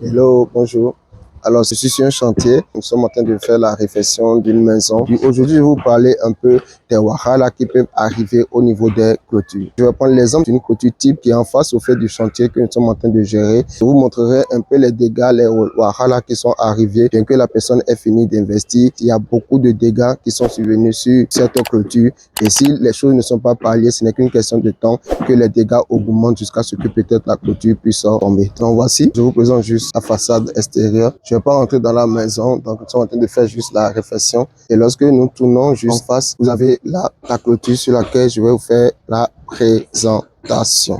Hello, bonjour. Alors, je suis sur un chantier. Nous sommes en train de faire la réfection d'une maison. Aujourd'hui, je vais vous parler un peu des wahala qui peuvent arriver au niveau des clôtures. Je vais prendre l'exemple d'une clôture type qui est en face au fait du chantier que nous sommes en train de gérer. Je vous montrerai un peu les dégâts, les wahala qui sont arrivés. Bien que la personne ait fini d'investir, il y a beaucoup de dégâts qui sont survenus sur cette clôture. Et si les choses ne sont pas parlées, ce n'est qu'une question de temps que les dégâts augmentent jusqu'à ce que peut-être la clôture puisse tomber. Donc voici, je vous présente juste la façade extérieure. Je ne vais pas rentrer dans la maison, donc nous sommes en train de faire juste la réfection. Et lorsque nous tournons juste en face, vous avez là la clôture sur laquelle je vais vous faire la présentation.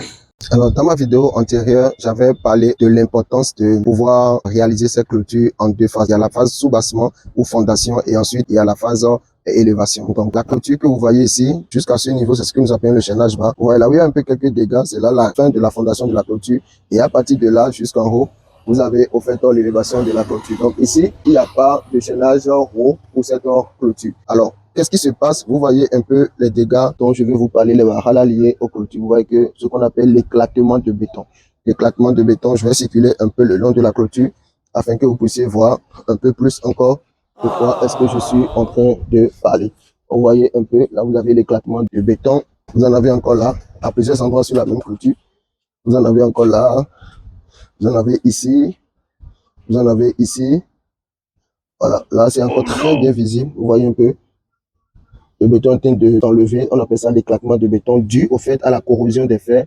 Alors, dans ma vidéo antérieure, j'avais parlé de l'importance de pouvoir réaliser cette clôture en deux phases. Il y a la phase sous-bassement ou fondation et ensuite il y a la phase élévation. Donc, la clôture que vous voyez ici, jusqu'à ce niveau, c'est ce que nous appelons le chaînage bas. Vous voyez là où il y a un peu quelques dégâts, c'est là la fin de la fondation de la clôture. Et à partir de là, jusqu'en haut, vous avez au fait l'élévation de la clôture. Donc ici, il n'y a pas de chaînage haut pour cette clôture. Alors, qu'est-ce qui se passe? Vous voyez un peu les dégâts dont je vais vous parler, les wahala liés aux clôtures. Vous voyez que ce qu'on appelle l'éclatement de béton. L'éclatement de béton, je vais circuler un peu le long de la clôture afin que vous puissiez voir un peu plus encore pourquoi est-ce que je suis en train de parler. Vous voyez un peu, là vous avez l'éclatement de béton. Vous en avez encore là, à plusieurs endroits sur la même clôture. Vous en avez encore là. Vous en avez ici, vous en avez ici. Voilà, là c'est encore très bien visible. Vous voyez un peu. Le béton est en train de s'enlever. On appelle ça l'éclatement de béton dû au fait à la corrosion des fers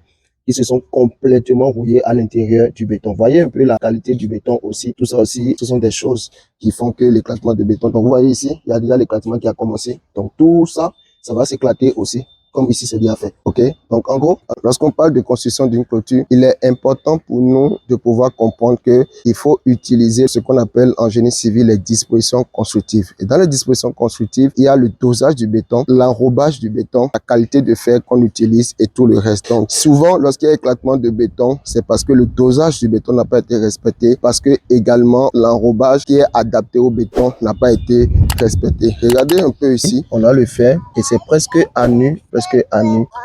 qui se sont complètement rouillés à l'intérieur du béton. Vous voyez un peu la qualité du béton aussi. Tout ça aussi, ce sont des choses qui font que l'éclatement de béton. Donc vous voyez ici, il y a déjà l'éclatement qui a commencé. Donc tout ça, ça va s'éclater aussi. Comme ici, c'est bien fait. OK? Donc, en gros, lorsqu'on parle de construction d'une clôture, il est important pour nous de pouvoir comprendre qu'il faut utiliser ce qu'on appelle en génie civil les dispositions constructives. Et dans les dispositions constructives, il y a le dosage du béton, l'enrobage du béton, la qualité de fer qu'on utilise et tout le reste. Donc, souvent, lorsqu'il y a éclatement de béton, c'est parce que le dosage du béton n'a pas été respecté, parce que également l'enrobage qui est adapté au béton n'a pas été respecté. Regardez un peu ici, on a le fer et c'est presque à nu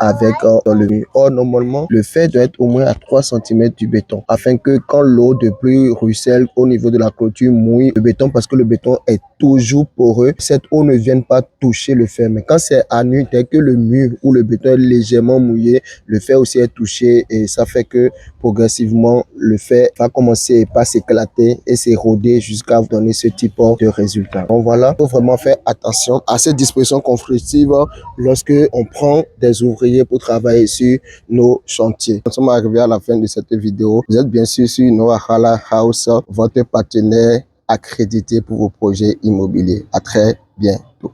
avec le mur. Or, normalement, le fer doit être au moins à 3 cm du béton afin que quand l'eau de pluie ruisselle au niveau de la clôture mouille le béton parce que le béton est toujours poreux, cette eau ne vienne pas toucher le fer. Mais quand c'est à nu, dès que le mur ou le béton est légèrement mouillé, le fer aussi est touché et ça fait que progressivement, le fer va commencer par s'éclater et s'éroder jusqu'à vous donner ce type de résultat. Donc voilà, il faut vraiment faire attention à cette disposition constructive lorsque on prend des ouvriers pour travailler sur nos chantiers. Nous sommes arrivés à la fin de cette vidéo. Vous êtes bien sûr sur Noah Hala House, votre partenaire accrédité pour vos projets immobiliers. À très bientôt.